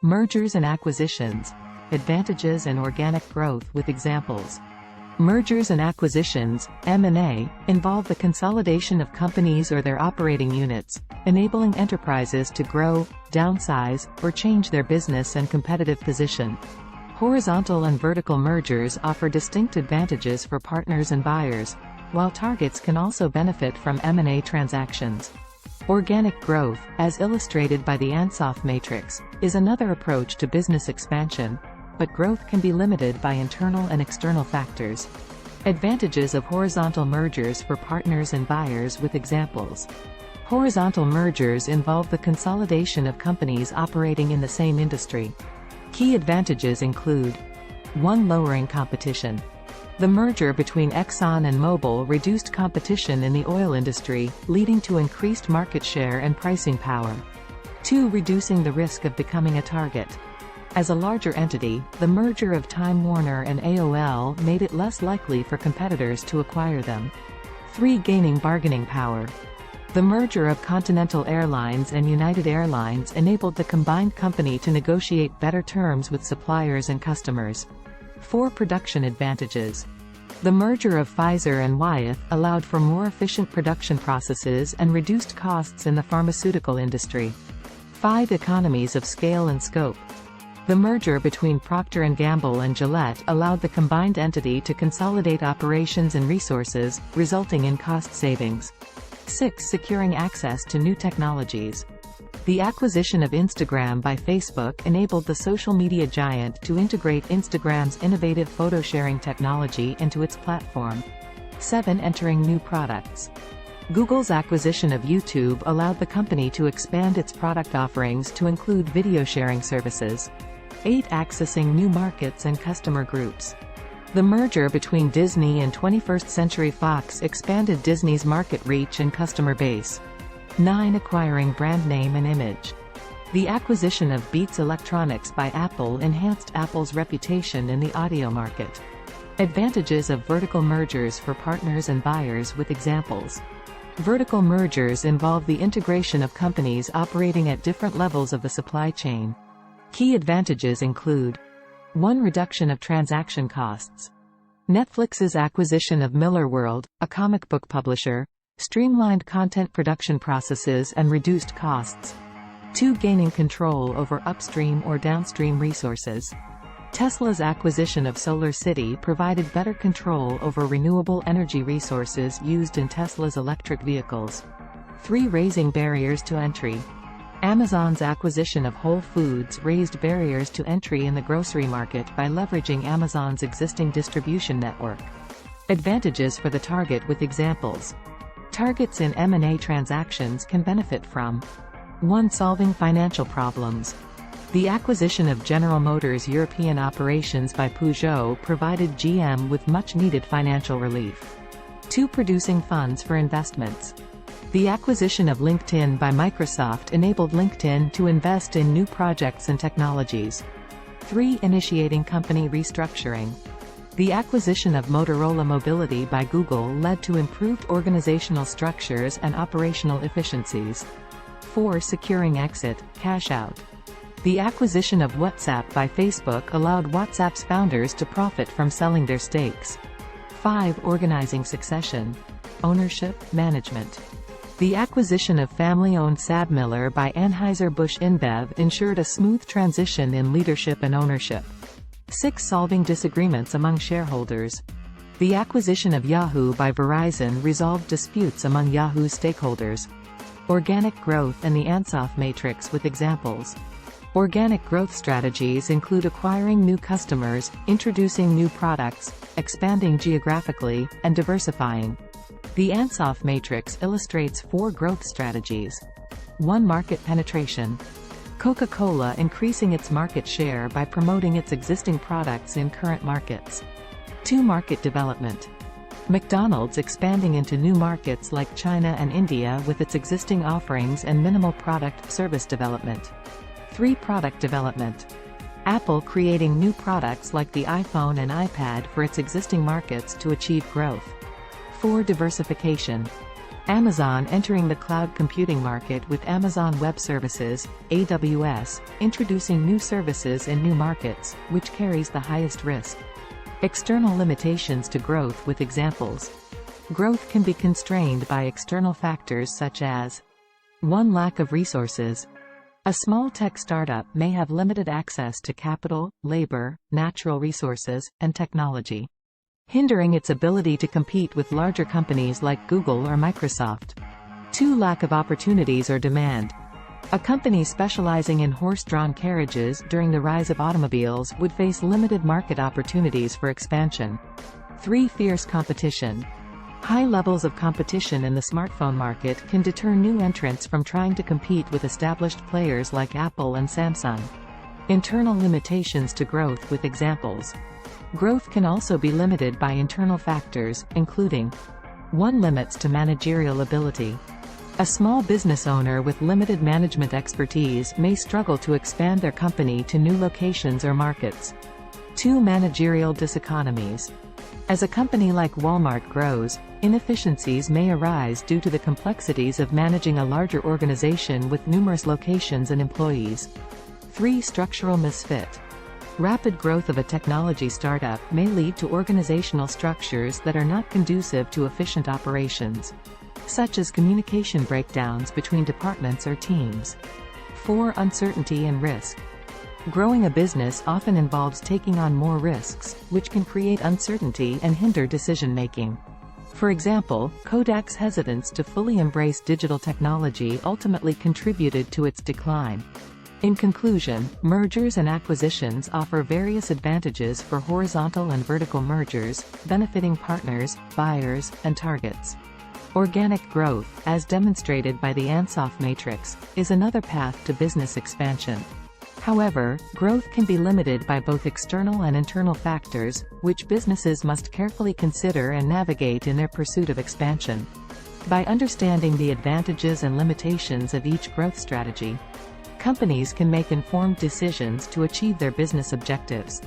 Mergers and acquisitions. Advantages and organic growth with examples. Mergers and acquisitions, M&A, involve the consolidation of companies or their operating units, enabling enterprises to grow, downsize, or change their business and competitive position. Horizontal and vertical mergers offer distinct advantages for partners and buyers, while targets can also benefit from M&A transactions. Organic growth, as illustrated by the Ansoff Matrix, is another approach to business expansion, but growth can be limited by internal and external factors. Advantages of horizontal mergers for partners and buyers with examples. Horizontal mergers involve the consolidation of companies operating in the same industry. Key advantages include 1. Lowering competition. The merger between Exxon and Mobil reduced competition in the oil industry, leading to increased market share and pricing power. 2. Reducing the risk of becoming a target. As a larger entity, the merger of Time Warner and AOL made it less likely for competitors to acquire them. 3. Gaining bargaining power. The merger of Continental Airlines and United Airlines enabled the combined company to negotiate better terms with suppliers and customers. 4. Production advantages. The merger of Pfizer and Wyeth allowed for more efficient production processes and reduced costs in the pharmaceutical industry. 5. Economies of scale and scope. The merger between Procter & Gamble and Gillette allowed the combined entity to consolidate operations and resources, resulting in cost savings. 6. Securing access to new technologies. The acquisition of Instagram by Facebook enabled the social media giant to integrate Instagram's innovative photo-sharing technology into its platform. 7. Entering new products. Google's acquisition of YouTube allowed the company to expand its product offerings to include video sharing services. 8. Accessing new markets and customer groups. The merger between Disney and 21st Century Fox expanded Disney's market reach and customer base. 9. Acquiring brand name and image. The acquisition of Beats Electronics by Apple enhanced Apple's reputation in the audio market. Advantages of vertical mergers for partners and buyers with examples. Vertical mergers involve the integration of companies operating at different levels of the supply chain. Key advantages include 1. Reduction of transaction costs. Netflix's acquisition of Millarworld, a comic book publisher, streamlined content production processes and reduced costs. 2. Gaining control over upstream or downstream resources. Tesla's acquisition of SolarCity provided better control over renewable energy resources used in Tesla's electric vehicles. 3. Raising barriers to entry. Amazon's acquisition of Whole Foods raised barriers to entry in the grocery market by leveraging Amazon's existing distribution network. Advantages for the target with examples. Targets in M&A transactions can benefit from 1. Solving financial problems. The acquisition of General Motors' European operations by Peugeot provided GM with much-needed financial relief. 2. Producing funds for investments. The acquisition of LinkedIn by Microsoft enabled LinkedIn to invest in new projects and technologies. 3. Initiating company restructuring. The acquisition of Motorola Mobility by Google led to improved organizational structures and operational efficiencies. 4. Securing exit, cash out. The acquisition of WhatsApp by Facebook allowed WhatsApp's founders to profit from selling their stakes. 5. Organizing succession. Ownership, management. The acquisition of family-owned Sabmiller by Anheuser-Busch InBev ensured a smooth transition in leadership and ownership. 6. Solving disagreements among shareholders. The acquisition of Yahoo by Verizon resolved disputes among Yahoo's stakeholders. Organic growth and the Ansoff Matrix with examples. Organic growth strategies include acquiring new customers, introducing new products, expanding geographically, and diversifying. The Ansoff Matrix illustrates 4 growth strategies. 1. Market penetration. Coca-Cola increasing its market share by promoting its existing products in current markets. 2. Market development. McDonald's expanding into new markets like China and India with its existing offerings and minimal product service development. 3. Product development. Apple creating new products like the iPhone and iPad for its existing markets to achieve growth. 4. Diversification. Amazon entering the cloud computing market with Amazon Web Services, AWS, introducing new services in new markets, which carries the highest risk. External limitations to growth with examples. Growth can be constrained by external factors such as 1. Lack of resources. A small tech startup may have limited access to capital, labor, natural resources, and technology, hindering its ability to compete with larger companies like Google or Microsoft. 2. Lack of opportunities or demand. A company specializing in horse-drawn carriages during the rise of automobiles would face limited market opportunities for expansion. 3. Fierce competition. High levels of competition in the smartphone market can deter new entrants from trying to compete with established players like Apple and Samsung. Internal limitations to growth with examples. Growth can also be limited by internal factors, including 1. Limits to managerial ability. A small business owner with limited management expertise may struggle to expand their company to new locations or markets. 2. Managerial diseconomies. As a company like Walmart grows, inefficiencies may arise due to the complexities of managing a larger organization with numerous locations and employees. 3. Structural misfit. Rapid growth of a technology startup may lead to organizational structures that are not conducive to efficient operations, such as communication breakdowns between departments or teams. 4. Uncertainty and risk. Growing a business often involves taking on more risks, which can create uncertainty and hinder decision-making. For example, Kodak's hesitance to fully embrace digital technology ultimately contributed to its decline. In conclusion, mergers and acquisitions offer various advantages for horizontal and vertical mergers, benefiting partners, buyers, and targets. Organic growth, as demonstrated by the Ansoff Matrix, is another path to business expansion. However, growth can be limited by both external and internal factors, which businesses must carefully consider and navigate in their pursuit of expansion. By understanding the advantages and limitations of each growth strategy, companies can make informed decisions to achieve their business objectives.